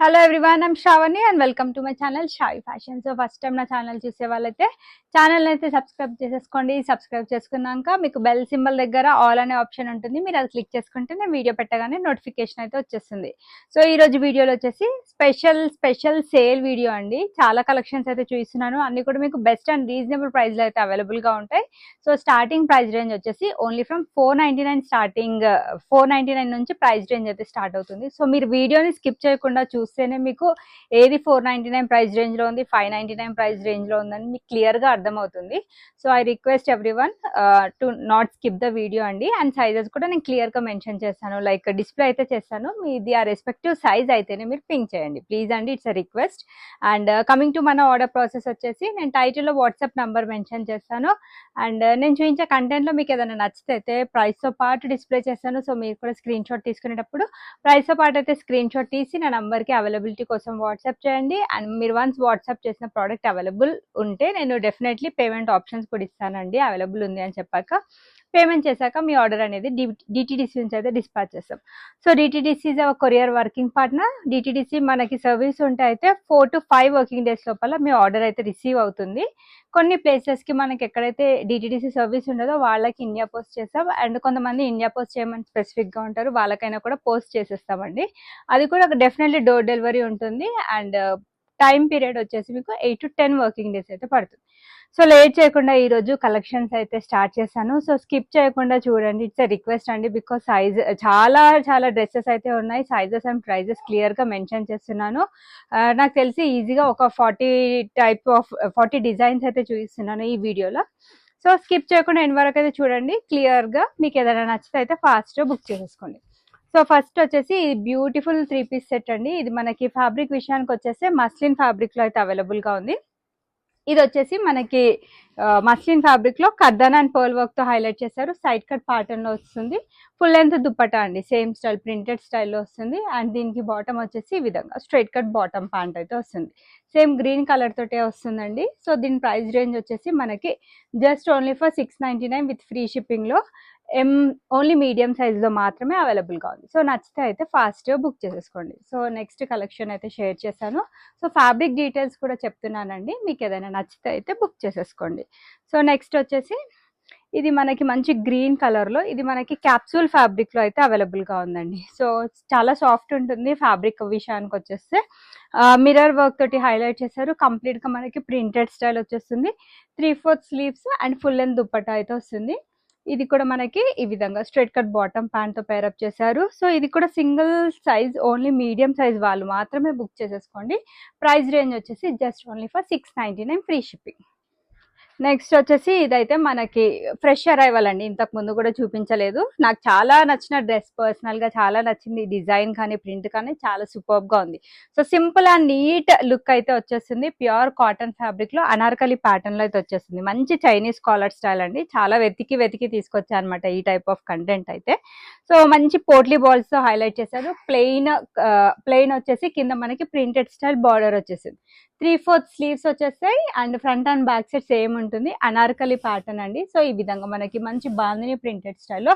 Hello everyone, I'm Shravani and welcome to my channel Shayi fashion. So first time నా channel చూసే వాళ్ళైతే channel అయితే subscribe చేసేసుకోండి. సబ్స్క్రైబ్ చేసుకున్నాక మీకు బెల్ సింబల్ దగ్గర ఆల్ అనే ఆప్షన్ ఉంటుంది. మీరు అది క్లిక్ చేసుకుంటే నేను వీడియో పెట్టగానే నోటిఫికేషన్ అయితే వచ్చేస్తుంది. సో ఈ రోజు వీడియోలో వచ్చేసి స్పెషల్ సేల్ వీడియో అండి. చాలా కలెక్షన్స్ అయితే చూపిస్తున్నాను. అన్ని కూడా మీకు బెస్ట్ అండ్ రీజనబుల్ ప్రైస్ లో అయితే అవైలబుల్ గా ఉంటాయి. సో స్టార్టింగ్ ప్రైస్ రేంజ్ వచ్చేసి ఓన్లీ ఫ్రమ్ 499 స్టార్టింగ్ 499 నుంచి ప్రైస్ రేంజ్ అయితే స్టార్ట్ అవుతుంది. సో మీరు వీడియోని స్కిప్ చేయకుండా చూస్తేనే మీకు ఏది 499 ప్రైస్ రేంజ్ లో ఉంది, 599 ప్రైస్ రేంజ్ లో ఉందని మీకు క్లియర్ గా అర్థమవుతుంది. So I request everyone to not skip the video అండి. అండ్ సైజెస్ కూడా నేను క్లియర్ గా మెన్షన్ చేస్తాను, లైక్ డిస్ప్లే అయితే చేస్తాను. మీది ఆ రెస్పెక్టివ్ సైజ్ అయితేనే మీరు పింక్ చేయండి ప్లీజ్ అండి, it's a request. And coming to మన ఆర్డర్ ప్రాసెస్ వచ్చేసి నేను టైటిల్లో వాట్సాప్ నంబర్ మెన్షన్ చేస్తాను. అండ్ నేను చూపించే కంటెంట్ లో మీకు ఏదైనా నచ్చితే అయితే ప్రైస్ తో పాటు డిస్ప్లే చేస్తాను. సో మీరు కూడా స్క్రీన్ షాట్ తీసుకునేటప్పుడు ప్రైస్ తో పాటు అయితే స్క్రీన్ షాట్ తీసి నా నంబర్ కి అవైలబిలిటీ కోసం వాట్సాప్ చేయండి. అండ్ మీరు వన్స్ వాట్సాప్ చేసిన ప్రోడక్ట్ అవైలబుల్ ఉంటే నేను డెఫినెట్లీ పేమెంట్ ఆప్షన్స్ కూడా ఇస్తానండి. అవైలబుల్ ఉంది అని చెప్పాక పేమెంట్ చేశాక మీ ఆర్డర్ అనేది డిటిడిసి నుంచి అయితే డిస్పాచ్ చేస్తాం. So DTDC is our courier working partner. DTDC మనకి సర్వీస్ ఉంటే అయితే 4 to 5 వర్కింగ్ డేస్ లోపల మీ ఆర్డర్ అయితే రిసీవ్ అవుతుంది. కొన్ని ప్లేసెస్ కి మనకి ఎక్కడైతే డిటిడిసి సర్వీస్ ఉండదో వాళ్ళకి ఇండియా పోస్ట్ చేస్తాం. అండ్ కొంతమంది ఇండియా పోస్ట్ చేయమని స్పెసిఫిక్ గా ఉంటారు, వాళ్ళకైనా కూడా పోస్ట్ చేసేస్తామండి. అది కూడా డెఫినెట్లీ డోర్ డెలివరీ ఉంటుంది. అండ్ టైం పీరియడ్ వచ్చేసి మీకు 8 to 10 వర్కింగ్ డేస్ అయితే పడుతుంది. సో లేట్ చేయకుండా ఈ రోజు కలెక్షన్స్ అయితే స్టార్ట్ చేశాను. సో స్కిప్ చేయకుండా చూడండి, ఇట్స్ ఎ రిక్వెస్ట్ అండి. బికాస్ సైజ్ చాలా డ్రెస్సెస్ అయితే ఉన్నాయి. సైజెస్ అండ్ ప్రైజెస్ క్లియర్ గా మెన్షన్ చేస్తున్నాను. నాకు తెలిసి ఈజీగా ఒక 40 డిజైన్స్ అయితే చూపిస్తున్నాను ఈ వీడియోలో. సో స్కిప్ చేయకుండా ఎండ్ వరకు అయితే చూడండి. క్లియర్ గా మీకు ఏదైనా నచ్చితే అయితే ఫాస్ట్ బుక్ చేసేసుకోండి. సో ఫస్ట్ వచ్చేసి ఇది బ్యూటిఫుల్ 3 పీస్ సెట్ అండి. ఇది మనకి ఫ్యాబ్రిక్ విషయానికి వచ్చేసి మస్లిన్ ఫ్యాబ్రిక్ లో అయితే అవైలబుల్ గా ఉంది. ఇది వచ్చేసి మనకి మస్లిన్ ఫ్యాబ్రిక్ లో కర్దానా అండ్ పర్ల్ వర్క్ తో హైలైట్ చేశారు. సైడ్ కట్ ప్యాటర్న్ లో వస్తుంది. ఫుల్ లెంత్ దుప్పటా అండి, సేమ్ స్టైల్ ప్రింటెడ్ స్టైల్లో వస్తుంది. అండ్ దీనికి బాటమ్ వచ్చేసి ఈ విధంగా స్ట్రైట్ కట్ బాటమ్ ప్యాంట్ అయితే వస్తుంది. సేమ్ గ్రీన్ కలర్ తోటే వస్తుందండి. సో దీని ప్రైస్ రేంజ్ వచ్చేసి మనకి just only for 699 with free shipping లో ఓన్లీ మీడియం సైజ్ లో మాత్రమే అవైలబుల్ గా ఉంది. సో నచ్చితే అయితే ఫాస్ట్ బుక్ చేసేసుకోండి. సో నెక్స్ట్ కలెక్షన్ అయితే షేర్ చేశాను. సో ఫ్యాబ్రిక్ డీటెయిల్స్ కూడా చెప్తున్నానండి, మీకు ఏదైనా నచ్చితే అయితే బుక్ చేసేసుకోండి. సో నెక్స్ట్ వచ్చేసి ఇది మనకి మంచి గ్రీన్ కలర్ లో, ఇది మనకి క్యాప్సూల్ ఫ్యాబ్రిక్ లో అయితే అవైలబుల్ గా ఉందండి. సో చాలా సాఫ్ట్ ఉంటుంది. ఫ్యాబ్రిక్ విషయానికి వచ్చేస్తే మిర్రర్ వర్క్ తోటి హైలైట్ చేశారు. కంప్లీట్ గా మనకి ప్రింటెడ్ స్టైల్ వచ్చేస్తుంది. 3/4 sleeves and full length dupatta అయితే వస్తుంది. ఇది కూడా మనకి ఈ విధంగా స్ట్రైట్ కట్ బాటమ్ ప్యాంట్ తో పేరప్ చేశారు. సో ఇది కూడా single size, only medium size వాళ్ళు మాత్రమే బుక్ చేసేసుకోండి. ప్రైస్ రేంజ్ వచ్చేసి just only for 699 free shipping. Next వచ్చేసి ఇదైతే మనకి ఫ్రెష్ అరైవల్ అండి. ఇంతకు ముందు కూడా చూపించలేదు. నాకు చాలా నచ్చిన డ్రెస్, పర్సనల్ గా చాలా నచ్చింది. డిజైన్ కానీ ప్రింట్ కానీ చాలా సూపర్ గా ఉంది. So simple and neat look అయితే వచ్చేస్తుంది. ప్యూర్ కాటన్ ఫ్యాబ్రిక్ లో అనార్కలి ప్యాటర్న్ లో అయితే వచ్చేస్తుంది. మంచి చైనీస్ కాలర్ స్టైల్ అండి. చాలా వెతికి తీసుకొచ్చా అనమాట ఈ టైప్ ఆఫ్ కంటెంట్ అయితే. సో మంచి పోట్లీ బాల్స్ తో హైలైట్ చేశారు. ప్లెయిన్ వచ్చేసి కింద మనకి ప్రింటెడ్ స్టైల్ బార్డర్ వచ్చేసింది. 3/4 స్లీవ్స్ వచ్చేస్తాయి. And front and back side same ఉంటుంది. అనార్కలి ప్యాటర్న్ అండి. సో ఈ విధంగా మనకి మంచి బాందిని ప్రింటెడ్ స్టైల్లో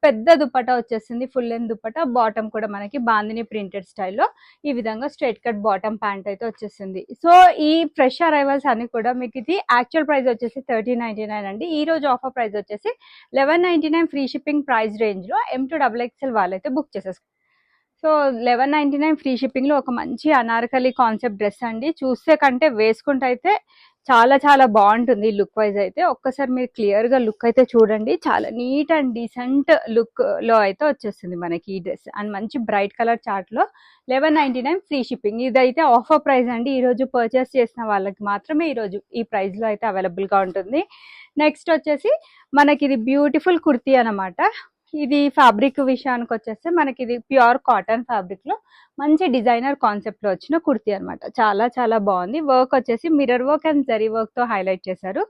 పెద్ద దుప్పటా వచ్చేసింది. ఫుల్ లెంత్ దుప్పటా, బాటమ్ కూడా మనకి బాందిని ప్రింటెడ్ స్టైల్లో ఈ విధంగా స్ట్రైట్ కట్ బాటమ్ ప్యాంట్ అయితే వచ్చేసింది. సో ఈ ఫ్రెష్ అరైవల్స్ అన్ని కూడా మీకు ఇది యాక్చువల్ ప్రైస్ వచ్చేసి 1399 అండి. ఈ రోజు ఆఫర్ ప్రైస్ వచ్చేసి 1199 ఫ్రీ షిప్పింగ్ ప్రైస్ రేంజ్ లో M2XXL వాళ్ళైతే బుక్ చేసేసుకోండి. సో 1199 ఫ్రీ షిప్పింగ్ లో ఒక మంచి అనార్కలి కాన్సెప్ట్ డ్రెస్ అండి. చూస్తే కంటే వేసుకుంటే అయితే చాలా బాగుంటుంది లుక్ వైజ్ అయితే. ఒక్కసారి మీరు క్లియర్ గా లుక్ అయితే చూడండి. చాలా నీట్ అండ్ డీసెంట్ లుక్ లో అయితే వచ్చేస్తుంది మనకి ఈ డ్రెస్. అండ్ మంచి బ్రైట్ కలర్ చార్ట్ లో 1199 ఫ్రీ షిప్పింగ్. ఇదైతే ఆఫర్ ప్రైస్ అండి. ఈ రోజు పర్చేస్ చేసిన వాళ్ళకి మాత్రమే ఈ రోజు ఈ ప్రైస్ లో అయితే అవైలబుల్ గా ఉంటుంది. నెక్స్ట్ వచ్చేసి మనకి ఇది బ్యూటిఫుల్ కుర్తీ అనమాట. ఇది ఫ్యాబ్రిక్ విషయానికి వచ్చేస్తే మనకి ఇది ప్యూర్ కాటన్ ఫ్యాబ్రిక్ లో మంచి డిజైనర్ కాన్సెప్ట్ లో వచ్చిన కుర్తీ అనమాట. చాలా బాగుంది. వర్క్ వచ్చేసి mirror work and zari work తో హైలైట్ చేశారు.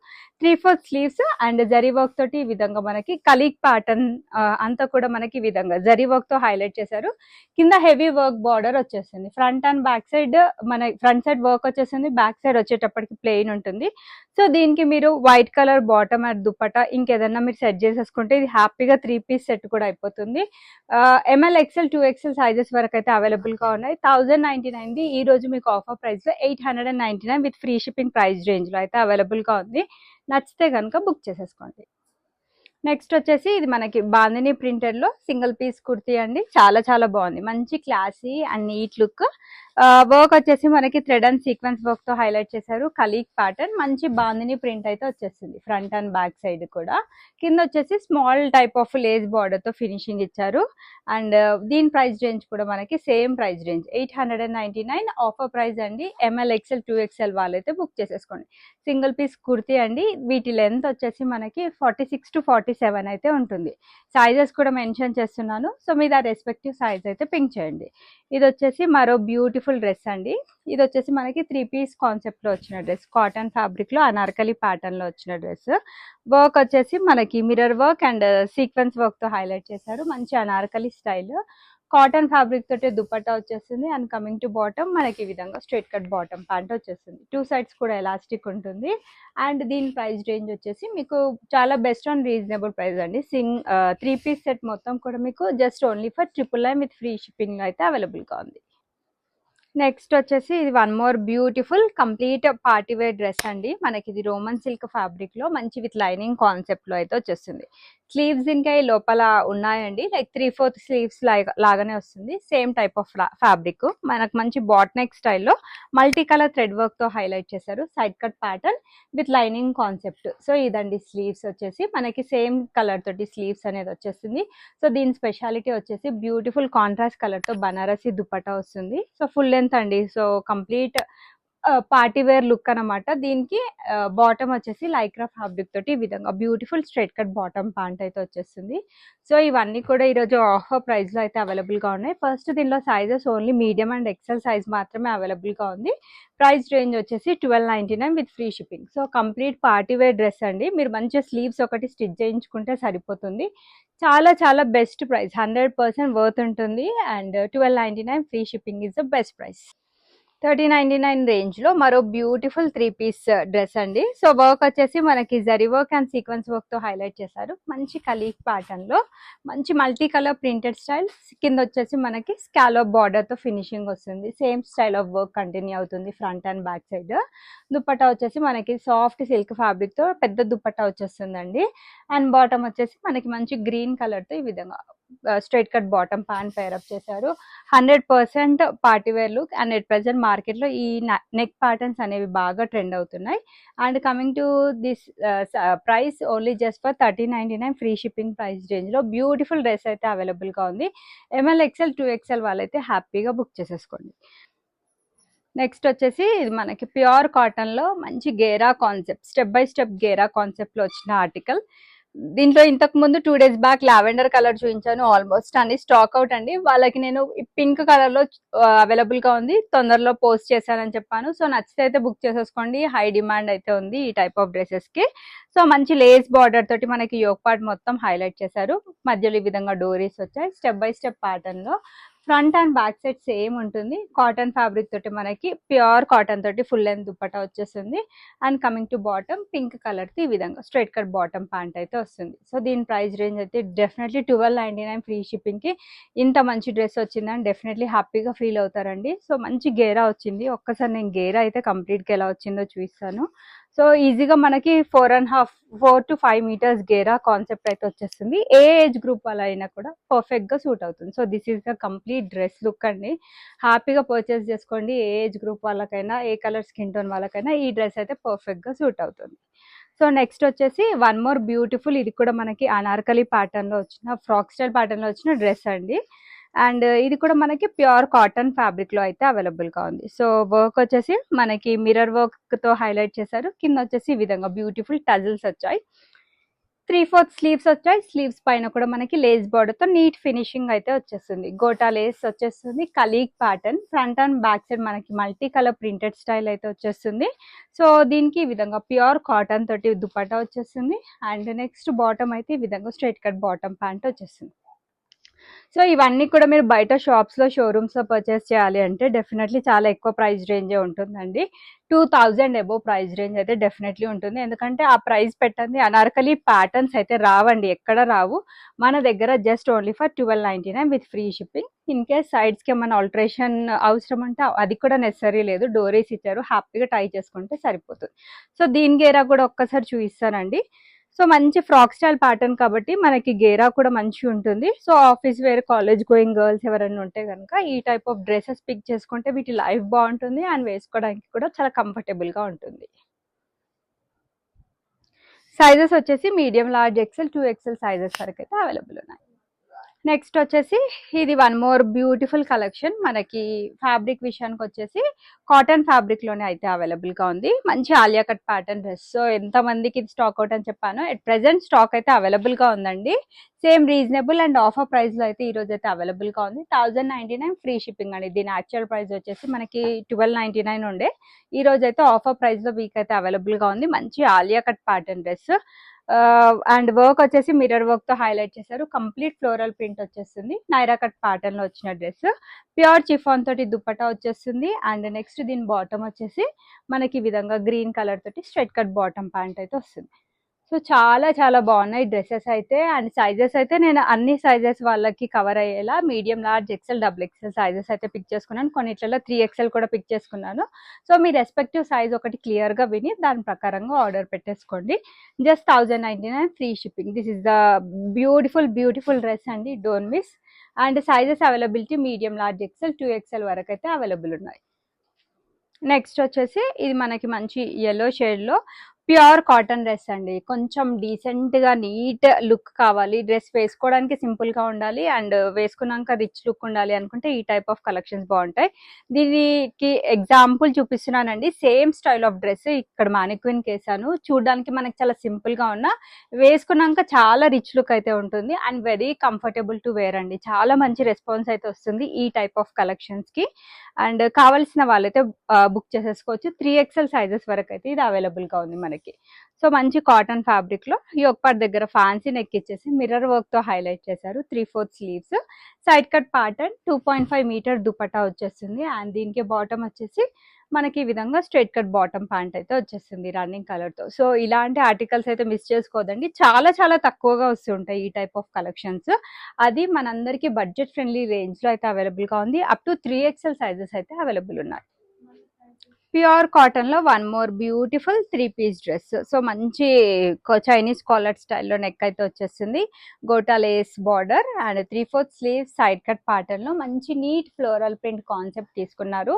3/4 స్లీవ్స్ అండ్ జరీ వర్క్ తోటి ఈ విధంగా మనకి కలీక్ ప్యాటర్న్ అంతా కూడా మనకి ఈ విధంగా జరీ వర్క్ తో హైలైట్ చేశారు. కింద హెవీ వర్క్ బార్డర్ వచ్చేసింది. ఫ్రంట్ అండ్ బ్యాక్ సైడ్ మన ఫ్రంట్ సైడ్ వర్క్ వచ్చేసింది. బ్యాక్ సైడ్ వచ్చేటప్పటికి ప్లెయిన్ ఉంటుంది. సో దీనికి మీరు white colour bottom and dupatta ఇంకేదన్నా మీరు సెట్ చేసేసుకుంటే ఇది హ్యాపీగా 3 పీస్ సెట్ కూడా అయిపోతుంది. ఎంఎల్ ఎక్సెల్ 2XL సైజెస్ వరకు అయితే అవైలబుల్ గా ఉన్నాయి. 1099 ఈ రోజు మీకు ఆఫర్ ప్రైస్ లో 899 with free shipping price range లో అయితే అవైలబుల్ గా ఉంది. నచ్చితే కనుక బుక్ చేసేసుకోండి. నెక్స్ట్ వచ్చేసి ఇది మనకి బాందిని ప్రింటెడ్ లో సింగిల్ పీస్ కుర్తీ అండి. చాలా చాలా బాగుంది, మంచి classy and neat look. Work వచ్చేసి మనకి థ్రెడ్ అండ్ సీక్వెన్స్ వర్క్ తో హైలైట్ చేశారు. కలీక్ ప్యాటర్న్, మంచి బాందిని ప్రింట్ అయితే వచ్చేస్తుంది ఫ్రంట్ అండ్ బ్యాక్ సైడ్ కూడా. కింద వచ్చేసి small type of Lay's border తో ఫినిషింగ్ ఇచ్చారు. అండ్ దీని ప్రైస్ రేంజ్ కూడా మనకి same price range 899 offer price అండి. ఎంఎల్ ఎక్సెల్ 2XL వాళ్ళైతే బుక్ చేసేసుకోండి. సింగిల్ పీస్ కుర్తీ అండి. వీటి లెంత్ వచ్చేసి మనకి 46 to 47 అయితే ఉంటుంది. సైజెస్ కూడా మెన్షన్ చేస్తున్నాను, సో మీద రెస్పెక్టివ్ సైజ్ అయితే పింక్ చేయండి. ఇది వచ్చేసి మరో బ్యూటిఫుల్ డ్రెస్ అండి. ఇది వచ్చేసి మనకి 3 పీస్ కాన్సెప్ట్ లో వచ్చిన డ్రెస్, కాటన్ ఫ్యాబ్రిక్ లో అనార్కలి ప్యాటర్న్ లో వచ్చిన డ్రెస్. వర్క్ వచ్చేసి మనకి mirror work and sequence work తో హైలైట్ చేశారు. మంచి అనార్కలి స్టైల్, కాటన్ ఫ్యాబ్రిక్ తోటి దుపట్టా వచ్చేస్తుంది. అండ్ కమింగ్ టు బాటమ్ మనకి ఈ విధంగా స్ట్రైట్ కట్ బాటమ్ ప్యాంట్ వచ్చేస్తుంది. 2 సైడ్స్ కూడా ఎలాస్టిక్ ఉంటుంది. అండ్ దీని ప్రైస్ రేంజ్ వచ్చేసి మీకు చాలా బెస్ట్ ఆన్ రీజనబుల్ ప్రైస్ అండి. 3 పీస్ సెట్ మొత్తం కూడా మీకు just only for 999 with free shipping అయితే అవైలబుల్ గా ఉంది. నెక్స్ట్ వచ్చేసి ఇది one more beautiful complete party wear dress అండి. మనకి ఇది రోమన్ సిల్క్ ఫ్యాబ్రిక్ లో మంచి విత్ లైనింగ్ కాన్సెప్ట్ లో అయితే వచ్చేస్తుంది. స్లీవ్స్ ఇంకా లోపల ఉన్నాయండి, లైక్ 3/4 స్లీవ్స్ లాగానే వస్తుంది. సేమ్ టైప్ ఆఫ్ ఫ్యాబ్రిక్ మనకు మంచి బాట్ నెక్ స్టైల్లో మల్టీ కలర్ థ్రెడ్ వర్క్ తో హైలైట్ చేశారు. Side cut pattern with lining concept. So ఇదండి స్లీవ్స్ వచ్చేసి మనకి సేమ్ కలర్ తోటి స్లీవ్స్ అనేది వచ్చేస్తుంది. సో దీని స్పెషాలిటీ వచ్చేసి బ్యూటిఫుల్ కాంట్రాస్ట్ కలర్ తో బనారసి దుపట్టా వస్తుంది. సో ఫుల్ లెంత్ అండి. So complete party wear look అనమాట. దీనికి బాటమ్ వచ్చేసి లైక్రా ఫ్యాబ్రిక్ తోటి ఈ విధంగా beautiful straight cut bottom pant అయితే వచ్చేస్తుంది. సో ఇవన్నీ కూడా ఈరోజు ఆఫర్ ప్రైస్ లో అయితే అవైలబుల్ గా ఉన్నాయి. ఫస్ట్ దీనిలో sizes only medium and XL size మాత్రమే అవైలబుల్ గా ఉంది. ప్రైస్ రేంజ్ వచ్చేసి 1299 with free shipping. So complete party wear dress అండి. మీరు మంచిగా స్లీవ్స్ ఒకటి స్టిచ్ చేయించుకుంటే సరిపోతుంది. చాలా చాలా బెస్ట్ ప్రైస్, 100% వర్త్ ఉంటుంది. And 1299 free shipping is the best price. 3099 range లో మరో బ్యూటిఫుల్ 3 పీస్ డ్రెస్ అండి. సో వర్క్ వచ్చేసి మనకి zari work and sequence work తో హైలైట్ చేశారు. మంచి కలీఫ్ ప్యాటర్న్ లో మంచి మల్టీ కలర్ ప్రింటెడ్ స్టైల్. కింద వచ్చేసి మనకి స్కాలప్ బార్డర్ తో ఫినిషింగ్ వస్తుంది. Same style of work continue అవుతుంది front and back side. Dupatta వచ్చేసి మనకి సాఫ్ట్ సిల్క్ ఫ్యాబ్రిక్ తో పెద్ద దుపట్టా వచ్చేస్తుందండి. అండ్ బాటమ్ వచ్చేసి మనకి మంచి గ్రీన్ కలర్ తో ఈ విధంగా straight cut bottom pant pair చేశారు. 100% party wear look. And at present market లో ఈ నెక్ ప్యాటర్న్స్ అనేవి బాగా ట్రెండ్ అవుతున్నాయి. And coming to this price only just for 1399 free shipping price range లో బ్యూటిఫుల్ డ్రెస్ అయితే అవైలబుల్ గా ఉంది. ఎంఎల్ ఎక్సెల్ 2XL వాళ్ళైతే హ్యాపీగా బుక్ చేసేసుకోండి. నెక్స్ట్ వచ్చేసి ఇది మనకి ప్యూర్ కాటన్ లో మంచి ghera concept, step by step ghera concept లో వచ్చిన ఆర్టికల్. దీంట్లో ఇంతకు ముందు 2 days బ్యాక్ లావెండర్ కలర్ చూపించాను, ఆల్మోస్ట్ అన్ని స్టాక్ అవుట్ అండి. వాళ్ళకి నేను పింక్ కలర్ లో అవైలబుల్ గా ఉంది, తొందరలో పోస్ట్ చేశానని చెప్పాను. సో నచ్చితే అయితే బుక్ చేసేసుకోండి. హై డిమాండ్ అయితే ఉంది ఈ టైప్ ఆఫ్ డ్రెస్సెస్ కి. సో మంచి లేస్ బార్డర్ తోటి మనకి యోక్ పార్ట్ మొత్తం హైలైట్ చేశారు. మధ్యలో ఈ విధంగా డోరీస్ వచ్చాయి. స్టెప్ బై స్టెప్ ప్యాటర్న్ లో front and back side same ఉంటుంది. కాటన్ ఫ్యాబ్రిక్ తోటి మనకి ప్యూర్ కాటన్ తోటి ఫుల్ లెంత్ దుపట్టా వచ్చేస్తుంది. And coming to bottom pink colour తో ఈ విధంగా స్ట్రైట్ కట్ బాటమ్ ప్యాంట్ అయితే వస్తుంది. సో దీని ప్రైస్ రేంజ్ అయితే డెఫినెట్లీ 1299 ఫ్రీ షిప్పింగ్ కి ఇంత మంచి డ్రెస్ వచ్చిందని డెఫినెట్లీ హ్యాపీగా ఫీల్ అవుతారండి. సో మంచి గేరా వచ్చింది. ఒక్కసారి నేను గేరా అయితే కంప్లీట్ గా ఎలా వచ్చిందో చూపిస్తాను. సో ఈజీగా మనకి 4 to 5 meters గేరా కాన్సెప్ట్ అయితే వచ్చేస్తుంది. ఏ ఏజ్ గ్రూప్ వాళ్ళ అయినా కూడా పర్ఫెక్ట్ గా సూట్ అవుతుంది. So this is the complete dress look అండి. హ్యాపీగా పర్చేస్ చేసుకోండి. ఏ ఏజ్ గ్రూప్ వాళ్ళకైనా, ఏ కలర్ స్కిన్ టోన్ వాళ్ళకైనా ఈ డ్రెస్ అయితే పర్ఫెక్ట్ గా సూట్ అవుతుంది. సో నెక్స్ట్ వచ్చేసి వన్ మోర్ బ్యూటిఫుల్, ఇది కూడా మనకి అనార్కలి ప్యాటర్న్ లో వచ్చిన ఫ్రాక్ స్టైల్ ప్యాటర్న్ లో వచ్చిన డ్రెస్ అండి. అండ్ ఇది కూడా మనకి ప్యూర్ కాటన్ ఫ్యాబ్రిక్ లో అయితే అవైలబుల్ గా ఉంది. సో వర్క్ వచ్చేసి మనకి మిర్రర్ వర్క్ తో హైలైట్ చేశారు. కింద వచ్చేసి ఈ విధంగా బ్యూటిఫుల్ టజిల్స్ వచ్చాయి. 3/4 స్లీవ్స్ వచ్చాయి. స్లీవ్స్ పైన కూడా మనకి లేస్ బార్డర్ తో నీట్ ఫినిషింగ్ అయితే వచ్చేస్తుంది. గోటా లేస్ వచ్చేస్తుంది. కలీక్ pattern front and back side మనకి మల్టీ కలర్ ప్రింటెడ్ స్టైల్ అయితే వచ్చేస్తుంది. సో దీనికి ఈ విధంగా ప్యూర్ కాటన్ తోటి దుపట్టా వచ్చేస్తుంది. అండ్ నెక్స్ట్ బాటమ్ అయితే ఈ విధంగా స్ట్రైట్ కట్ బాటమ్ ప్యాంట్ వచ్చేస్తుంది. సో ఇవన్నీ కూడా మీరు బయట షాప్స్‌లో, షోరూమ్స్‌లో పర్చేస్ చేయాలి అంటే డెఫినెట్‌లీ చాలా ఎక్కువ ప్రైస్ రేంజే ఉంటుందండి. 2000 అబోవ్ ప్రైస్ రేంజ్ అయితే డెఫినెట్‌లీ ఉంటుంది. ఎందుకంటే ఆ ప్రైస్ పెట్టంది అనార్కలి ప్యాటర్న్స్ అయితే రావండి. ఎక్కడ రావు. మన దగ్గర just only for 1299 with free shipping. In case సైడ్స్‌కి ఏమన్నా ఆల్టరేషన్ అవసరం అంటే అది కూడా నెసెసరీ లేదు. డోరీస్ ఇచ్చారు. హ్యాపీగా టై చేసుకుంటే సరిపోతుంది. సో దీని గేరా కూడా ఒక్కసారి చూపిస్తానండి. సో మంచి ఫ్రాక్ స్టైల్ ప్యాటర్న్ కాబట్టి మనకి గేరా కూడా మంచిగా ఉంటుంది. So office wear, college going girls ఎవరైనా ఉంటే కనుక ఈ టైప్ ఆఫ్ డ్రెస్సెస్ పిక్ చేసుకుంటే వీటి లైఫ్ బాగుంటుంది అండ్ వేసుకోవడానికి కూడా చాలా కంఫర్టబుల్ గా ఉంటుంది. సైజెస్ వచ్చేసి medium, large, XL, 2XL sizes వరకు అయితే అవైలబుల్ ఉన్నాయి. నెక్స్ట్ వచ్చేసి ఇది వన్ మోర్ బ్యూటిఫుల్ కలెక్షన్. మనకి ఫ్యాబ్రిక్ విషయానికి వచ్చేసి కాటన్ ఫ్యాబ్రిక్ లోనే అయితే అవైలబుల్ గా ఉంది. మంచి Alia cut pattern dress. So ఎంత మందికి ఇది స్టాక్ అవుట్ అని చెప్పాను, ఎట్ ప్రెసెంట్ స్టాక్ అయితే అవైలబుల్ గా ఉందండి. Same reasonable and offer price లో అయితే ఈ రోజు అయితే అవైలబుల్ గా ఉంది. 1099 ఫ్రీ షిప్పింగ్ అండి. దీని యాక్చువల్ ప్రైస్ వచ్చేసి మనకి 1299 ఉండే. ఈ రోజు అయితే ఆఫర్ ప్రైస్ లో వీక్ అయితే అవైలబుల్ గా ఉంది. మంచి Alia cut pattern dress and work వచ్చేసి మిర్రర్ వర్క్ తో హైలైట్ చేశారు. కంప్లీట్ ఫ్లోరల్ ప్రింట్ వచ్చేస్తుంది. నైరా కట్ ప్యాటర్న్ లో వచ్చిన డ్రెస్. ప్యూర్ చిఫాన్ తోటి దుప్పటా వచ్చేస్తుంది. అండ్ నెక్స్ట్ దీని బాటమ్ వచ్చేసి మనకి ఈ విధంగా గ్రీన్ కలర్ తోటి స్ట్రైట్ కట్ బాటమ్ ప్యాంట్ అయితే వస్తుంది. సో చాలా చాలా బాగున్నాయి డ్రెస్సెస్ అయితే. అండ్ సైజెస్ అయితే నేను అన్ని సైజెస్ వాళ్ళకి కవర్ అయ్యేలా medium, large, XL, XXL sizes అయితే పిక్ చేసుకున్నాను. కొన్నిట్లలో 3XL కూడా పిక్ చేసుకున్నాను. సో మీ రెస్పెక్టివ్ సైజ్ ఒకటి క్లియర్ గా విని దాని ప్రకారంగా ఆర్డర్ పెట్టేసుకోండి. Just 1099 free shipping. This is the beautiful dress అండి. Don't miss. And sizes availability medium, large, XL, 2XL వరకు అయితే అవైలబుల్ ఉన్నాయి. నెక్స్ట్ వచ్చేసి ఇది మనకి మంచి yellow షేడ్ లో ప్యూర్ కాటన్ డ్రెస్ అండి. కొంచెం డీసెంట్ గా నీట్ లుక్ కావాలి, డ్రెస్ వేసుకోవడానికి సింపుల్ గా ఉండాలి అండ్ వేసుకున్నాక రిచ్ లుక్ ఉండాలి అనుకుంటే ఈ టైప్ ఆఫ్ కలెక్షన్స్ బాగుంటాయి. దీనికి ఎగ్జాంపుల్ చూపిస్తున్నానండి. సేమ్ స్టైల్ ఆఫ్ డ్రెస్ ఇక్కడ మానిక్విన్ కేసాను. చూడడానికి మనకి చాలా సింపుల్ గా ఉన్నా వేసుకున్నాక చాలా రిచ్ లుక్ అయితే ఉంటుంది and very comfortable to wear అండి. చాలా మంచి రెస్పాన్స్ అయితే వస్తుంది ఈ టైప్ ఆఫ్ కలెక్షన్స్ కి. అండ్ కావాల్సిన వాళ్ళైతే బుక్ చేసేసుకోవచ్చు. 3XL సైజెస్ వరకు అయితే ఇది అవైలబుల్ గా ఉంది మనకి. సో మంచి కాటన్ ఫ్యాబ్రిక్ లో ఈ ఒక పార్ట్ దగ్గర ఫ్యాన్సీ నెక్ ఇచ్చేసి మిర్రర్ వర్క్ తో హైలైట్ చేశారు. 3/4 sleeves, side cut pattern, 2.5 metre dupatta వచ్చేస్తుంది. అండ్ దీనికి బాటమ్ వచ్చేసి మనకి ఈ విధంగా స్ట్రైట్ కట్ బాటమ్ ప్యాంట్ అయితే వచ్చేస్తుంది రన్నింగ్ కలర్ తో. సో ఇలాంటి ఆర్టికల్స్ అయితే మిస్ చేసుకోదండి. చాలా చాలా తక్కువగా వస్తుంటాయి ఈ టైప్ ఆఫ్ కలెక్షన్స్. అది మనందరికి బడ్జెట్ ఫ్రెండ్లీ రేంజ్ లో అయితే అవైలబుల్ గా ఉంది. అప్ టు 3XL సైజెస్ అయితే అవైలబుల్ ఉన్నాయి. ప్యూర్ కాటన్ లో one more beautiful three piece dress. So మంచి చైనీస్ కాలర్ స్టైల్లో నెక్ అయితే వచ్చేస్తుంది. Gota lace border and 3/4 sleeve, side cut pattern లో మంచి నీట్ ఫ్లోరల్ ప్రింట్ కాన్సెప్ట్ తీసుకున్నారు.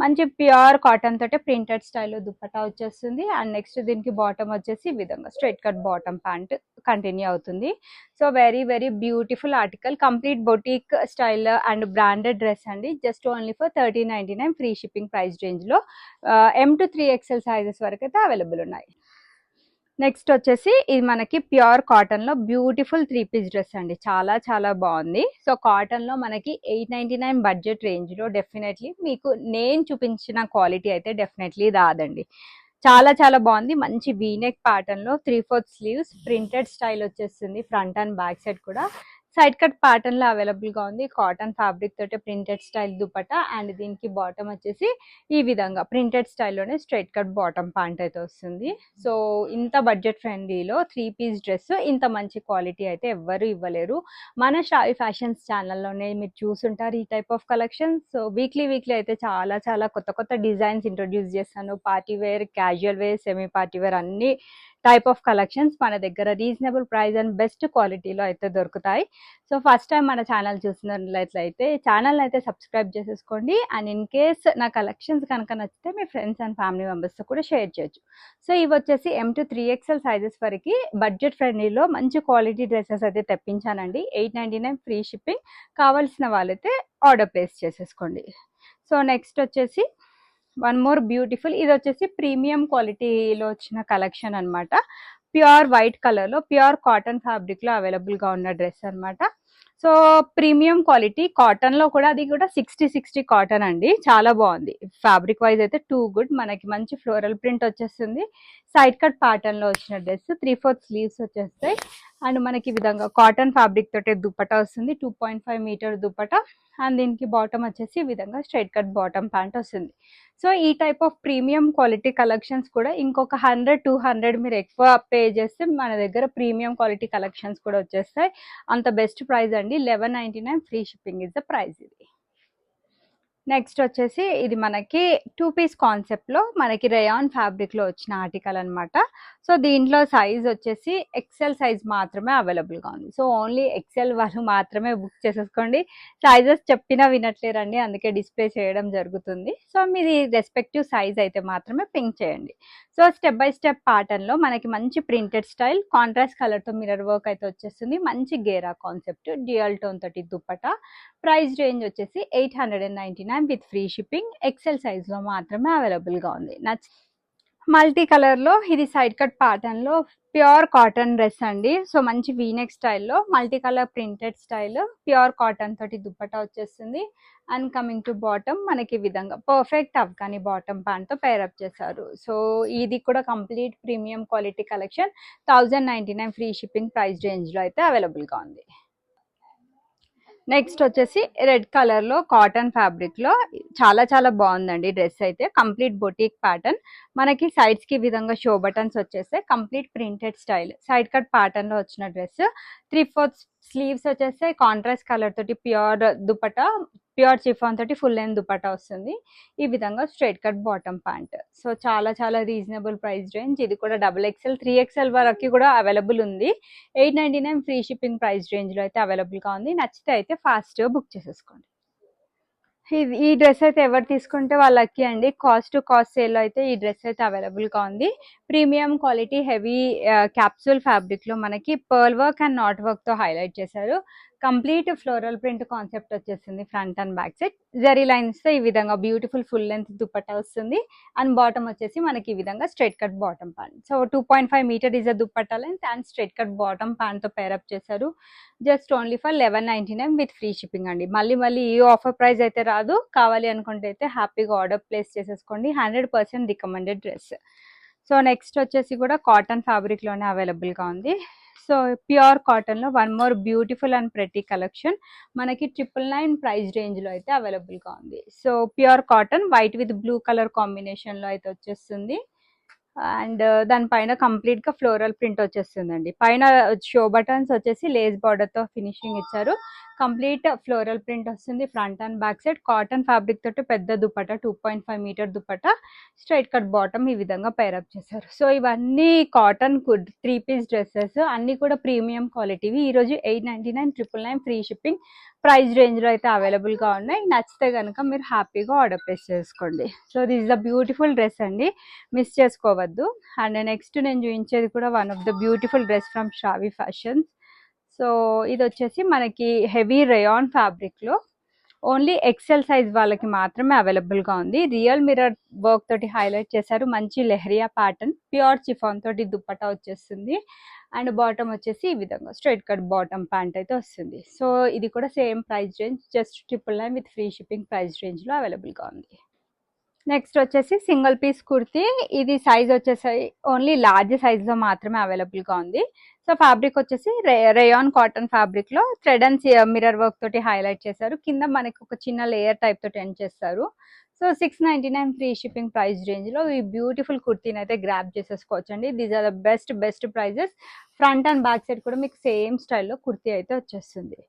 మంచి ప్యూర్ కాటన్ తోటే ప్రింటెడ్ స్టైల్లో దుపట్టా వచ్చేస్తుంది. అండ్ నెక్స్ట్ దీనికి బాటమ్ వచ్చేసి ఈ విధంగా straight cut bottom pant continue అవుతుంది. So very beautiful article. Complete boutique style and branded dress అండి. Just only for 1399 free shipping price range లో M to 3XL సైజెస్ వరకు అయితే అవైలబుల్ ఉన్నాయి. నెక్స్ట్ వచ్చేసి ఇది మనకి ప్యూర్ కాటన్ లో బ్యూటిఫుల్ 3-పీస్ డ్రెస్ అండి. చాలా చాలా బాగుంది. సో కాటన్ లో మనకి 899 బడ్జెట్ రేంజ్ లో డెఫినెట్లీ మీకు నేను చూపించిన క్వాలిటీ అయితే డెఫినెట్లీ రాదండి. చాలా చాలా బాగుంది. మంచి వీనెక్ ప్యాటర్న్ లో 3/4 స్లీవ్స్, ప్రింటెడ్ స్టైల్ వచ్చేస్తుంది ఫ్రంట్ అండ్ బ్యాక్ సైడ్ కూడా. సైడ్ కట్ ప్యాటర్న్ లో అవైలబుల్ గా ఉంది. కాటన్ ఫ్యాబ్రిక్ తోటి ప్రింటెడ్ స్టైల్ దుపట్టా అండ్ దీనికి బాటమ్ వచ్చేసి ఈ విధంగా ప్రింటెడ్ స్టైల్లోనే స్ట్రైట్ కట్ బాటమ్ ప్యాంట్ అయితే వస్తుంది. సో ఇంత బడ్జెట్ ఫ్రెండ్లీలో 3-పీస్ డ్రెస్ ఇంత మంచి క్వాలిటీ అయితే ఎవ్వరు ఇవ్వలేరు. మన షాయి ఫ్యాషన్స్ ఛానల్లోనే మీరు చూసుంటారు ఈ type of collection. So weekly అయితే చాలా చాలా కొత్త డిజైన్స్ ఇంట్రొడ్యూస్ చేస్తాను. Party wear, casual wear, semi party wear అన్ని టైప్ ఆఫ్ కలెక్షన్స్ మన దగ్గర రీజనబుల్ ప్రైస్ అండ్ బెస్ట్ క్వాలిటీలో అయితే దొరుకుతాయి. సో ఫస్ట్ టైం మన ఛానల్ చూసినట్లయితే ఛానల్ అయితే సబ్స్క్రైబ్ చేసేసుకోండి. అండ్ ఇన్ కేస్ నా కలెక్షన్స్ కనుక నచ్చితే మీ ఫ్రెండ్స్ అండ్ ఫ్యామిలీ మెంబర్స్తో కూడా షేర్ చేయొచ్చు. సో ఇవి వచ్చేసి M to 3XL సైజెస్ వరకు బడ్జెట్ ఫ్రెండ్లీలో మంచి క్వాలిటీ డ్రెస్సెస్ అయితే తెప్పించానండి. 899 ఫ్రీ షిప్పింగ్. కావాల్సిన వాళ్ళైతే ఆర్డర్ ప్లేస్ చేసేసుకోండి. సో నెక్స్ట్ వచ్చేసి వన్ మోర్ బ్యూటిఫుల్, ఇది వచ్చేసి ప్రీమియం క్వాలిటీలో వచ్చిన కలెక్షన్ అనమాట. ప్యూర్ వైట్ కలర్ లో ప్యూర్ కాటన్ ఫ్యాబ్రిక్ లో అవైలబుల్ గా ఉన్న డ్రెస్ అనమాట. సో ప్రీమియం క్వాలిటీ కాటన్ లో కూడా, అది కూడా 60 కాటన్ అండి. చాలా బాగుంది. ఫ్యాబ్రిక్ వైజ్ అయితే టూ గుడ్. మనకి మంచి ఫ్లోరల్ ప్రింట్ వచ్చేస్తుంది. సైడ్ కట్ ప్యాటర్న్ లో వచ్చిన డ్రెస్, 3/4 స్లీవ్స్ వచ్చేస్తాయి. అండ్ మనకి ఈ విధంగా కాటన్ ఫ్యాబ్రిక్ తోటి దుపట్టా వస్తుంది, 2.5 మీటర్ దుపట్టా. అండ్ దీనికి బాటమ్ వచ్చేసి ఈ విధంగా స్ట్రైట్ కట్ బాటమ్ ప్యాంట్ వస్తుంది. సో ఈ type of premium quality collections కూడా ఇంకొక 100-200 మీరు ఎక్కువ పే చేస్తే మన దగ్గర ప్రీమియం క్వాలిటీ కలెక్షన్స్ కూడా వచ్చేస్తాయి. అంత బెస్ట్ ప్రైస్ అండి, 1199 free shipping is the price ఇది. నెక్స్ట్ వచ్చేసి ఇది మనకి 2 పీస్ కాన్సెప్ట్లో మనకి రేయాన్ ఫ్యాబ్రిక్లో వచ్చిన ఆర్టికల్ అనమాట. సో దీంట్లో సైజ్ వచ్చేసి ఎక్సెల్ సైజ్ మాత్రమే అవైలబుల్గా ఉంది. సో ఓన్లీ ఎక్సెల్ వాళ్ళు మాత్రమే బుక్ చేసేసుకోండి. సైజెస్ చెప్పినా వినట్లేరండి, అందుకే డిస్ప్లే చేయడం జరుగుతుంది. సో మీది రెస్పెక్టివ్ సైజ్ అయితే మాత్రమే పింక్ చేయండి. సో స్టెప్ బై స్టెప్ ప్యాటర్న్లో మనకి మంచి ప్రింటెడ్ స్టైల్, కాంట్రాస్ట్ కలర్తో మిర్రర్ వర్క్ అయితే వచ్చేస్తుంది. మంచి గేరా కాన్సెప్ట్, డ్యూయల్ టోన్ తోటి దుపట్టా. ప్రైస్ రేంజ్ వచ్చేసి 899 విత్ ఫ్రీ షిప్పింగ్. ఎక్సెల్ సైజ్లో మాత్రమే అవైలబుల్గా ఉంది. మల్టీ కలర్లో ఇది సైడ్ కట్ ప్యాటర్న్లో ప్యూర్ కాటన్ డ్రెస్ అండి. సో మంచి వీనెక్ స్టైల్లో multi colour printed style, pure cotton తోటి దుపట్టా వచ్చేస్తుంది. అండ్ కమింగ్ టు బాటమ్ మనకి ఈ విధంగా పర్ఫెక్ట్ అఫ్ఘానీ బాటమ్ ప్యాంట్తో పేరప్ చేశారు. సో ఇది కూడా complete premium quality collection. 1099 free shipping price రేంజ్లో అయితే అవైలబుల్గా ఉంది. నెక్స్ట్ వచ్చేసి రెడ్ కలర్లో కాటన్ ఫ్యాబ్రిక్లో చాలా బాగుందండి డ్రెస్ అయితే. కంప్లీట్ బొటిక్ ప్యాటర్న్, మనకి సైడ్స్కి విధంగా షో బటన్స్ వచ్చేస్తే complete printed style, side cut ప్యాటర్న్లో వచ్చిన డ్రెస్. 3/4 స్లీవ్స్ వచ్చేస్తే కాంట్రాస్ట్ కలర్ తోటి ప్యూర్ దుపట్టా, ప్యూర్ చిఫాన్ తోటి ఫుల్ లెంత్ దుపట్టా వస్తుంది. ఈ విధంగా straight cut bottom pant. So చాలా రీజనబుల్ ప్రైస్ రేంజ్. ఇది కూడా XXL 3XL వరకు కూడా అవైలబుల్ ఉంది. 899 ఫ్రీ షిప్పింగ్ ప్రైస్ రేంజ్లో అయితే అవైలబుల్గా ఉంది. నచ్చితే అయితే ఫాస్ట్గా బుక్ చేసేసుకోండి. ఈ డ్రెస్ అయితే ఎవరు తీసుకుంటే వాళ్ళకి అండి, కాస్ట్ టు కాస్ట్ సేల్ అయితే ఈ డ్రెస్ అయితే అవైలబుల్గా ఉంది. ప్రీమియం క్వాలిటీ హెవీ క్యాప్సూల్ ఫ్యాబ్రిక్లో మనకి పర్ల్ వర్క్ అండ్ నాట్ వర్క్తో హైలైట్ చేశారు. కంప్లీట్ ఫ్లోరల్ ప్రింట్ కాన్సెప్ట్ వచ్చేసింది front and back side. Zari లైన్స్తో ఈ విధంగా బ్యూటిఫుల్ ఫుల్ లెంత్ దుపట్టా వస్తుంది. అండ్ బాటమ్ వచ్చేసి మనకి ఈ విధంగా straight cut bottom pant. So 2.5 metre is a dupatta length and straight cut bottom ప్యాంట్తో పేరప్ చేశారు. Just only for 1199 with free shipping అండి. మళ్ళీ ఈ ఆఫర్ ప్రైస్ అయితే రాదు. కావాలి అనుకుంటే అయితే హ్యాపీగా ఆర్డర్ ప్లేస్ చేసేసుకోండి. 100% రికమెండెడ్ డ్రెస్. సో నెక్స్ట్ వచ్చేసి కూడా కాటన్ ఫ్యాబ్రిక్లోనే అవైలబుల్గా ఉంది. సో ప్యూర్ కాటన్లో one more beautiful and pretty collection మనకి 999 ప్రైస్ రేంజ్లో అయితే అవైలబుల్గా ఉంది. So pure cotton white with blue colour కాంబినేషన్లో అయితే వచ్చేస్తుంది. అండ్ దానిపైన కంప్లీట్గా ఫ్లోరల్ ప్రింట్ వచ్చేస్తుందండి. పైన షో బటన్స్ వచ్చేసి లేస్ బార్డర్తో ఫినిషింగ్ ఇచ్చారు. కంప్లీట్ ఫ్లోరల్ ప్రింట్ వస్తుంది front and back side. Cotton fabric తోటి పెద్ద dupatta, 2.5 metre dupatta, straight cut bottom ఈ విధంగా పేరప్ చేశారు. సో ఇవన్నీ కాటన్ 3 పీస్ డ్రెస్సెస్, అన్నీ కూడా ప్రీమియం క్వాలిటీవి. ఈరోజు 899 999 ఫ్రీ షిప్పింగ్ ప్రైస్ రేంజ్లో అయితే అవైలబుల్గా ఉన్నాయి. నచ్చితే కనుక మీరు హ్యాపీగా ఆర్డర్ ప్లేస్ చేసుకోండి. So this is the beautiful dress అండి, మిస్ చేసుకోవద్దు. అండ్ నెక్స్ట్ నేను చూపించేది కూడా one of the beautiful dress from Shavi fashions. So ఇది వచ్చేసి మనకి హెవీ రేయాన్ ఫ్యాబ్రిక్లో ఓన్లీ ఎక్సెల్ సైజ్ వాళ్ళకి మాత్రమే అవైలబుల్గా ఉంది. రియల్ మిర్రర్ వర్క్ తోటి హైలైట్ చేశారు. మంచి లెహరియా ప్యాటర్న్, ప్యూర్ చిఫాన్ తోటి దుపట్టా వచ్చేస్తుంది. అండ్ బాటమ్ వచ్చేసి ఈ విధంగా స్ట్రైట్ కట్ బాటమ్ ప్యాంట్ అయితే వస్తుంది. సో ఇది కూడా same price range, just 999 with free shipping price రేంజ్లో అవైలబుల్గా ఉంది. నెక్స్ట్ వచ్చేసి సింగిల్ పీస్ కుర్తీ. ఇది సైజ్ వచ్చేసి ఓన్లీ లార్జ్ సైజ్లో మాత్రమే అవైలబుల్గా ఉంది. సో ఫ్యాబ్రిక్ వచ్చేసి రేయాన్ కాటన్ ఫ్యాబ్రిక్లో థ్రెడ్ అండ్ మిర్రర్ వర్క్ తోటి హైలైట్ చేశారు. కింద మనకి ఒక చిన్న లేయర్ టైప్ తోటి ఎండ్ చేస్తారు. సో 699 ఫ్రీ షిప్పింగ్ ప్రైస్ రేంజ్లో ఈ బ్యూటిఫుల్ కుర్తీని అయితే గ్రాప్ చేసేసుకోవచ్చండి. These are the best prices. Front and back side కూడా మీకు సేమ్ స్టైల్లో కుర్తీ అయితే వచ్చేస్తుంది.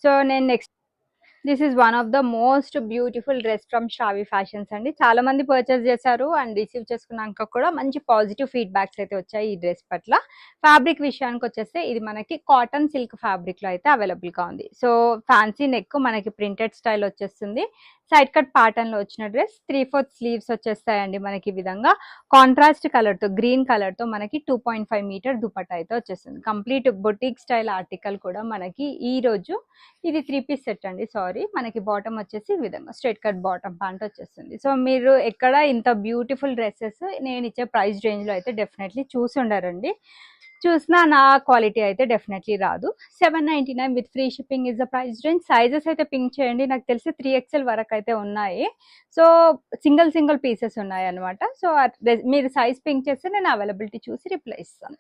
సో నేను next this is one of the most beautiful dress from Shavi fashions అండి. చాలా మంది పర్చేస్ చేశారు అండ్ రిసీవ్ చేసుకున్నాక కూడా మంచి పాజిటివ్ ఫీడ్బ్యాక్స్ అయితే వచ్చాయి ఈ డ్రెస్ పట్ల. ఫ్యాబ్రిక్ విషయానికి వచ్చేస్తే ఇది మనకి కాటన్ సిల్క్ ఫ్యాబ్రిక్లో అయితే అవైలబుల్గా ఉంది. సో ఫ్యాన్సీ నెక్ మనకి ప్రింటెడ్ స్టైల్ వచ్చేస్తుంది. సైడ్ కట్ ప్యాటర్న్లో వచ్చిన డ్రెస్, 3/4 స్లీవ్స్ వచ్చేస్తాయండి మనకి ఈ విధంగా. కాంట్రాస్ట్ కలర్తో, గ్రీన్ కలర్తో మనకి 2.5 మీటర్ దుపట్టా అయితే వచ్చేస్తుంది. కంప్లీట్ బొటిక్ స్టైల్ ఆర్టికల్ కూడా మనకి ఈ రోజు ఇది 3 పీస్ సెట్ అండి. సారీ, మనకి బాటమ్ వచ్చేసి ఈ విధంగా స్ట్రైట్ కట్ బాటమ్ ప్యాంట్ వచ్చేస్తుంది. సో మీరు ఎక్కడ ఇంత బ్యూటిఫుల్ డ్రెస్సెస్ నేను ఇచ్చే ప్రైస్ రేంజ్లో అయితే డెఫినెట్లీ చూసి ఉండారండి. చూసినా నా క్వాలిటీ అయితే డెఫినెట్లీ రాదు. 799 with free shipping is the price range. Sizes అయితే పింక్ చేయండి, నాకు తెలిసి 3XL వరకు అయితే ఉన్నాయి. సో సింగిల్ పీసెస్ ఉన్నాయి అనమాట. సో మీరు సైజ్ పింక్ చేస్తే నేను అవైలబిలిటీ చూసి రిప్లై ఇస్తాను.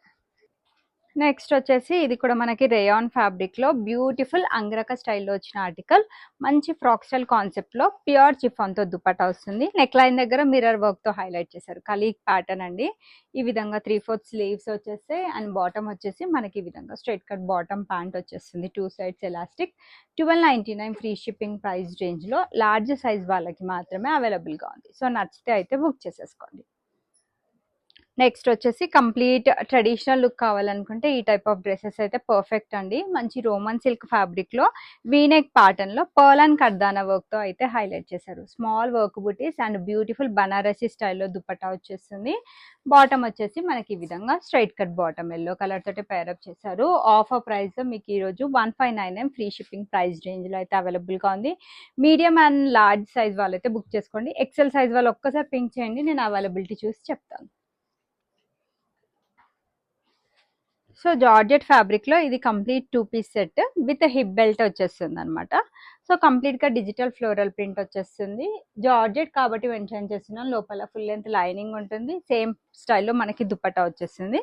నెక్స్ట్ వచ్చేసి ఇది కూడా మనకి రేయాన్ ఫ్యాబ్రిక్ లో బ్యూటిఫుల్ అంగరక స్టైల్లో వచ్చిన ఆర్టికల్. మంచి ఫ్రాక్ స్టైల్ కాన్సెప్ట్ లో ప్యూర్ చిఫాన్ తో దుపట్టా వస్తుంది. నెక్ లైన్ దగ్గర మిర్రర్ వర్క్ తో హైలైట్ చేశారు. కలీగ్ ప్యాటర్న్ అండి. ఈ విధంగా 3/4 స్లీవ్స్ వచ్చేస్తాయి అండ్ బాటమ్ వచ్చేసి మనకి ఈ విధంగా స్ట్రైట్ కట్ బాటమ్ ప్యాంట్ వచ్చేస్తుంది. 2 sides elastic. 1299 free shipping price range లో లార్జ్ సైజ్ వాళ్ళకి మాత్రమే అవైలబుల్ గా ఉంది. సో నచ్చితే అయితే బుక్ చేసేసుకోండి. నెక్స్ట్ వచ్చేసి కంప్లీట్ ట్రెడిషనల్ లుక్ కావాలనుకుంటే ఈ టైప్ ఆఫ్ డ్రెస్సెస్ అయితే పర్ఫెక్ట్ అండి. మంచి రోమన్ సిల్క్ ఫ్యాబ్రిక్ లో వీనెక్ ప్యాటర్న్ లో పర్ల్ అండ్ కర్దానా వర్క్ తో అయితే హైలైట్ చేశారు. Small work buttis and beautiful Banarasi స్టైల్లో దుపట్టా వచ్చేస్తుంది. బాటమ్ వచ్చేసి మనకి ఈ విధంగా straight cut bottom yellow colour తోటి పేరప్ చేశారు. ఆఫర్ ప్రైస్ మీకు ఈ రోజు 159 ఫ్రీ షిప్పింగ్ ప్రైస్ రేంజ్ లో అయితే అవైలబుల్ గా ఉంది. మీడియం అండ్ లార్జ్ సైజ్ వాళ్ళైతే బుక్ చేసుకోండి. ఎక్సెల్ సైజ్ వాళ్ళు ఒక్కసారి పింక్ చేయండి, నేను అవైలబిలిటీ చూసి చెప్తాను. సో జార్జెట్ ఫ్యాబ్రిక్ లో ఇది complete 2 piece set with hip belt వచ్చేస్తుంది అనమాట. సో కంప్లీట్ గా డిజిటల్ ఫ్లోరల్ ప్రింట్ వచ్చేస్తుంది. జార్జెట్ కాబట్టి మెన్షన్ చేస్తున్నాం. లోపల ఫుల్ లెంత్ లైనింగ్ ఉంటుంది. సేమ్ స్టైల్లో మనకి దుపట్టా వచ్చేస్తుంది.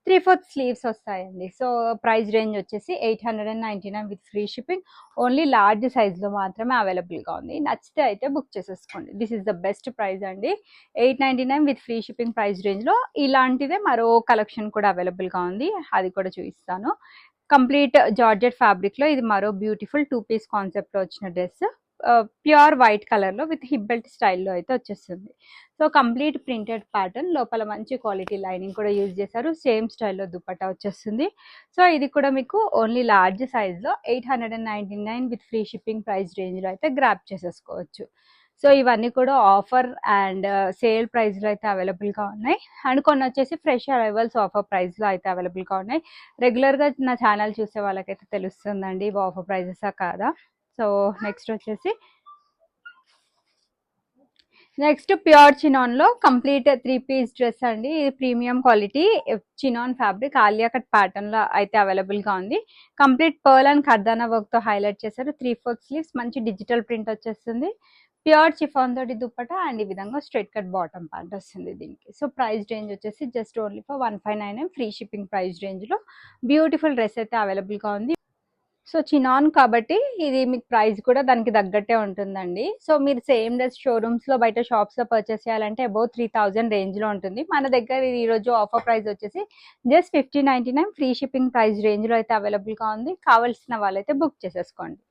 3/4 స్లీవ్స్ వస్తాయండి. సో ప్రైస్ రేంజ్ వచ్చేసి 899 with free shipping. Only large size లో మాత్రమే అవైలబుల్ గా ఉంది. నచ్చితే అయితే బుక్ చేసేసుకోండి. This is the best price అండి. 899 with free shipping price range లో ఇలాంటిదే మరో కలెక్షన్ కూడా అవైలబుల్ గా ఉంది. అది కూడా చూపిస్తాను. కంప్లీట్ జార్జెట్ ఫ్యాబ్రిక్ లో ఇది మరో బ్యూటిఫుల్ 2 పీస్ కాన్సెప్ట్ లో వచ్చిన డ్రెస్. ప్యూర్ వైట్ కలర్ లో విత్ హిప్ బెల్ట్ స్టైల్లో అయితే వచ్చేస్తుంది. సో కంప్లీట్ ప్రింటెడ్ ప్యాటర్న్, లోపల మంచి క్వాలిటీ లైనింగ్ కూడా యూజ్ చేశారు. సేమ్ స్టైల్లో దుపట్టా వచ్చేస్తుంది. సో ఇది కూడా మీకు ఓన్లీ లార్జ్ సైజ్ లో 899 with free shipping price range లో అయితే గ్రాప్ చేసేసుకోవచ్చు. సో ఇవన్నీ కూడా ఆఫర్ అండ్ సేల్ ప్రైస్ లో అయితే అవైలబుల్ గా ఉన్నాయి. అండ్ కొన్ని వచ్చేసి ఫ్రెష్ అరైవల్స్ ఆఫర్ ప్రైస్ లో అయితే అవైలబుల్ గా ఉన్నాయి. రెగ్యులర్ గా నా ఛానల్ చూసే వాళ్ళకైతే తెలుస్తుందండి ఇవి ఆఫర్ ప్రైజెసా కాదా. సో నెక్స్ట్ ప్యూర్ చినాన్ లో కంప్లీట్ 3 పీస్ డ్రెస్ అండి. ఇది premium quality chinon fabric Alia cut pattern లో అయితే అవైలబుల్ గా ఉంది. కంప్లీట్ పర్ల్ అండ్ కర్దానా వర్క్ తో హైలైట్ చేశారు. 3/4 స్లీవ్స్, మంచి డిజిటల్ ప్రింట్ వచ్చేస్తుంది. ప్యూర్ చిఫాన్ తోటి దుపట్టా అండ్ ఈ విధంగా స్ట్రైట్ కట్ బాటమ్ ప్యాంట్ వస్తుంది దీనికి. సో ప్రైస్ రేంజ్ వచ్చేసి just only for 159 free shipping price range లో బ్యూటిఫుల్ డ్రెస్ అయితే అవైలబుల్ గా ఉంది. సో చినాన్ కాబట్టి ఇది మీకు ప్రైస్ కూడా దానికి తగ్గట్టే ఉంటుందండి. సో మీరు సేమ్ డ్రెస్ షోరూమ్స్ లో బయట షాప్స్ లో పర్చేస్ చేయాలంటే అబౌవ్ 3000 రేంజ్ లో ఉంటుంది. మన దగ్గర ఈ రోజు ఆఫర్ ప్రైస్ వచ్చేసి just 1599 free shipping price range లో అయితే అవైలబుల్ గా ఉంది. కావాల్సిన వాళ్ళైతే బుక్ చేసేసుకోండి.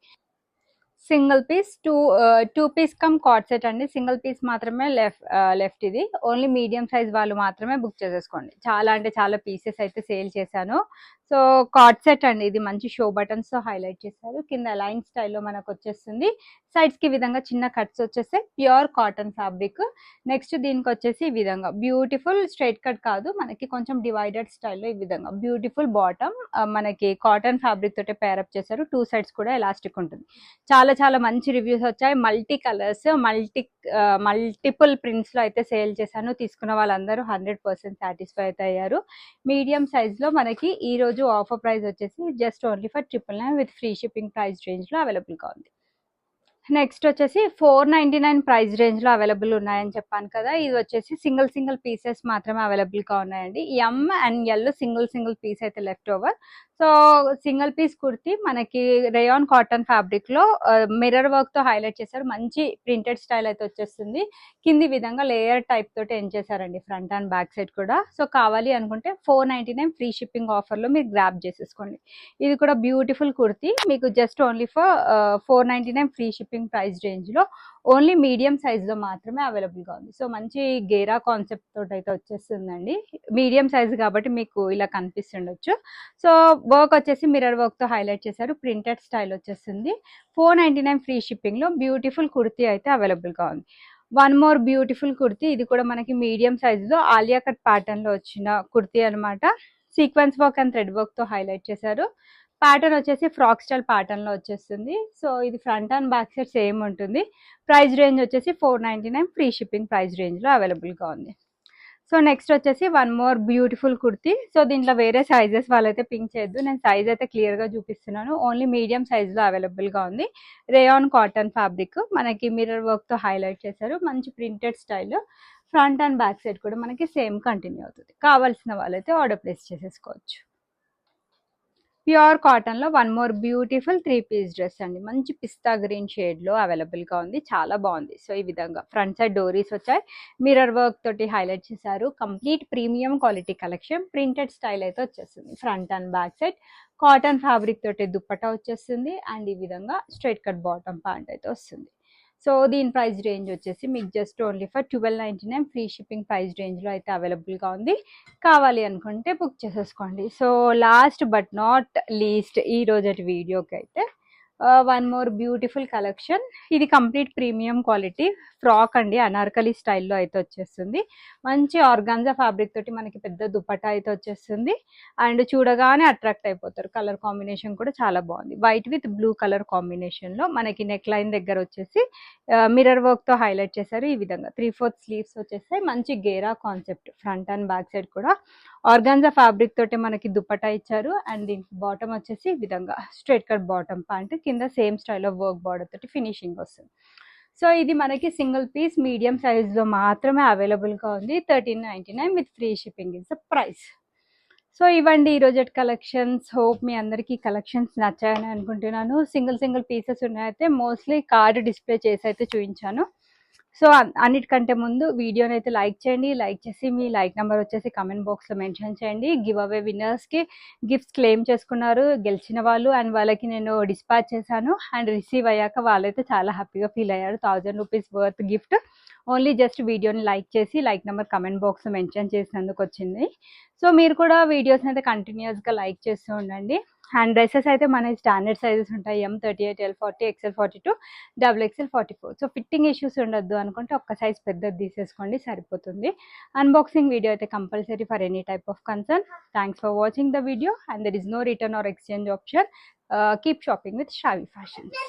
Single piece two piece cum cord set అండి. సింగిల్ పీస్ మాత్రమే లెఫ్ట్ ఇది. ఓన్లీ మీడియం సైజ్ వాళ్ళు మాత్రమే బుక్ చేసేసుకోండి. చాలా అంటే చాలా పీసెస్ అయితే సేల్ చేశాను. సో కార్డ్ సెట్ అండి. ఇది మంచి షో బటన్స్ తో హైలైట్ చేశారు. కింద లైన్ స్టైల్లో మనకు వచ్చేస్తుంది. సైడ్స్ కి విధంగా చిన్న కట్స్ వచ్చేస్తే ప్యూర్ కాటన్ ఫ్యాబ్రిక్. నెక్స్ట్ దీనికి వచ్చేసి ఈ విధంగా బ్యూటిఫుల్ స్ట్రైట్ కట్ కాదు, మనకి కొంచెం డివైడెడ్ స్టైల్లో ఈ విధంగా బ్యూటిఫుల్ బాటమ్ మనకి కాటన్ ఫ్యాబ్రిక్ తోటే పేరప్ చేశారు. 2 సైడ్స్ కూడా ఎలాస్టిక్ ఉంటుంది. చాలా చాలా మంచి రివ్యూస్ వచ్చాయి. మల్టీ కలర్స్ మల్టిపుల్ ప్రింట్స్ లో అయితే సేల్ చేశాను. తీసుకున్న వాళ్ళందరూ 100% సాటిస్ఫై అయితే అయ్యారు. మీడియం సైజ్ లో మనకి ఈ రోజు ఆఫర్ ప్రైస్ వచ్చేసి just only for 999 with free shipping price range లో అవైలబుల్ గా ఉంది. నెక్స్ట్ వచ్చేసి 499 ప్రైస్ రేంజ్ లో అవైలబుల్ ఉన్నాయని చెప్పాను కదా. ఇది వచ్చేసి సింగిల్ పీసెస్ మాత్రమే అవైలబుల్ గా ఉన్నాయండి. M and L single piece అయితే left over. So single piece kurti మనకి రేయాన్ కాటన్ ఫ్యాబ్రిక్ లో మిర్రర్ వర్క్ తో హైలైట్ చేశారు. మంచి ప్రింటెడ్ స్టైల్ అయితే వచ్చేస్తుంది. కింది విధంగా లేయర్ టైప్ తోటి ఎండ్ చేశారండి ఫ్రంట్ అండ్ బ్యాక్ సైడ్ కూడా. సో కావాలి అనుకుంటే 499 ఫ్రీ షిప్పింగ్ ఆఫర్ లో మీరు గ్రాప్ చేసేసుకోండి. ఇది కూడా బ్యూటిఫుల్ కుర్తి మీకు just only for 499 free shipping price range లో ఓన్లీ మీడియం సైజ్ లో మాత్రమే అవైలబుల్ గా ఉంది. సో మంచి గేరా కాన్సెప్ట్ తోటి అయితే వచ్చేస్తుందండి. మీడియం సైజ్ కాబట్టి మీకు ఇలా కనిపిస్తుండొచ్చు. సో వర్క్ వచ్చేసి మిర్రర్ వర్క్ తో హైలైట్ చేశారు. ప్రింటెడ్ స్టైల్ వచ్చేస్తుంది. 499 ఫ్రీ షిప్పింగ్ లో బ్యూటిఫుల్ కుర్తీ అయితే అవైలబుల్ గా ఉంది. One more beautiful kurti. ఇది కూడా మనకి మీడియం సైజ్ లో ఆలియా కట్ ప్యాటర్న్ లో వచ్చిన కుర్తీ అనమాట. Sequence work and thread work తో హైలైట్ చేశారు. ప్యాటర్న్ వచ్చేసి ఫ్రాక్ స్టైల్ ప్యాటర్న్ లో వచ్చేస్తుంది. సో ఇది front and back side same ఉంటుంది. ప్రైస్ రేంజ్ వచ్చేసి 499 ఫ్రీ షిప్పింగ్ ప్రైస్ రేంజ్ లో అవైలబుల్ గా ఉంది. సో నెక్స్ట్ వచ్చేసి one more beautiful kurti. So దీంట్లో వేరే సైజెస్ వాళ్ళైతే పింక్ చేయొద్దు, నేను సైజ్ అయితే క్లియర్ గా చూపిస్తున్నాను. ఓన్లీ మీడియం సైజ్ లో అవైలబుల్ గా ఉంది. రేయాన్ కాటన్ ఫ్యాబ్రిక్ మనకి మిర్రర్ వర్క్ తో హైలైట్ చేశారు. మంచి printed style. Front and back side కూడా మనకి సేమ్ కంటిన్యూ అవుతుంది. కావాల్సిన వాళ్ళైతే ఆర్డర్ ప్లేస్ చేసేసుకోవచ్చు. ప్యూర్ కాటన్లో one more beautiful three piece dress అండి. మంచి పిస్తా గ్రీన్ షేడ్లో అవైలబుల్గా ఉంది, చాలా బాగుంది. సో ఈ విధంగా ఫ్రంట్ సైడ్ డోరీస్ వచ్చాయి, మిర్రర్ వర్క్ తోటి హైలైట్ చేశారు. Complete premium quality collection, printed style అయితే వచ్చేస్తుంది. Front and back side cotton fabric తోటి దుప్పటా వచ్చేస్తుంది అండ్ ఈ విధంగా స్ట్రైట్ కట్ బాటమ్ ప్యాంట్ అయితే వస్తుంది. సో దీని ప్రైస్ రేంజ్ వచ్చేసి మీకు just only for 1299 free shipping price రేంజ్లో అయితే అవైలబుల్గా ఉంది. కావాలి అనుకుంటే బుక్ చేసేసుకోండి. So last but not least ఈ రోజటి వీడియోకి అయితే వన్ మోర్ బ్యూటిఫుల్ కలెక్షన్. ఇది కంప్లీట్ ప్రీమియం క్వాలిటీ ఫ్రాక్ అండి, అనార్కలి స్టైల్లో అయితే వచ్చేస్తుంది. మంచి ఆర్గాన్జా ఫ్యాబ్రిక్ తోటి మనకి పెద్ద దుపట్టా అయితే వచ్చేస్తుంది అండ్ చూడగానే అట్రాక్ట్ అయిపోతారు. కలర్ కాంబినేషన్ కూడా చాలా బాగుంది, వైట్ విత్ బ్లూ కలర్ కాంబినేషన్లో. మనకి నెక్ లైన్ దగ్గర వచ్చేసి మిర్రర్ వర్క్తో హైలైట్ చేశారు. ఈ విధంగా 3/4 స్లీవ్స్ వచ్చేస్తాయి. మంచి ghera concept, front and back side కూడా ఆర్గాన్జా ఫ్యాబ్రిక్ తోటి మనకి దుపట్టా ఇచ్చారు అండ్ దీనికి బాటమ్ వచ్చేసి ఈ విధంగా స్ట్రైట్ కట్ బాటమ్ ప్యాంట్, కింద సేమ్ స్టైల్లో వర్క్ బార్డర్ తోటి ఫినిషింగ్ వస్తుంది. సో ఇది మనకి సింగిల్ పీస్ మీడియం సైజ్లో మాత్రమే అవైలబుల్గా ఉంది. 1399 with free shipping is the price. So ఇవ్వండి ఈరోజు కలెక్షన్స్. హోప్ మీ అందరికీ కలెక్షన్స్ నచ్చాయని అనుకుంటున్నాను. సింగిల్ పీసెస్ ఉన్నాయితే మోస్ట్లీ కార్డ్ డిస్ప్లే చేసి అయితే చూపించాను. సో అన్నిటికంటే ముందు వీడియోని అయితే లైక్ చేయండి, లైక్ చేసి మీ లైక్ నెంబర్ వచ్చేసి కమెంట్ బాక్స్లో మెన్షన్ చేయండి. గివ్ అవే విన్నర్స్కి గిఫ్ట్స్ క్లెయిమ్ చేసుకున్నారు గెలిచిన వాళ్ళు అండ్ వాళ్ళకి నేను డిస్పాచ్ చేశాను అండ్ రిసీవ్ అయ్యాక వాళ్ళైతే చాలా హ్యాపీగా ఫీల్ అయ్యారు. 1000 rupees worth gift only just వీడియోని లైక్ చేసి లైక్ నెంబర్ కమెంట్ బాక్స్లో మెన్షన్ చేసినందుకు వచ్చింది. సో మీరు కూడా వీడియోస్ని అయితే కంటిన్యూస్గా లైక్ చేస్తూ ఉండండి. అండ్ డ్రెస్సెస్ అయితే మన స్టాండర్డ్ సైజెస్ ఉంటాయి, M38, L40, XL42, XXL 44. So fitting issues ఉండొద్దు అనుకుంటే ఒక్క సైజ్ పెద్దది తీసేసుకోండి, సరిపోతుంది. అన్బాక్సింగ్ వీడియో అయితే compulsory for any type of concern. Thanks for watching the video and there is no return or exchange option. Keep shopping with Shavi fashions.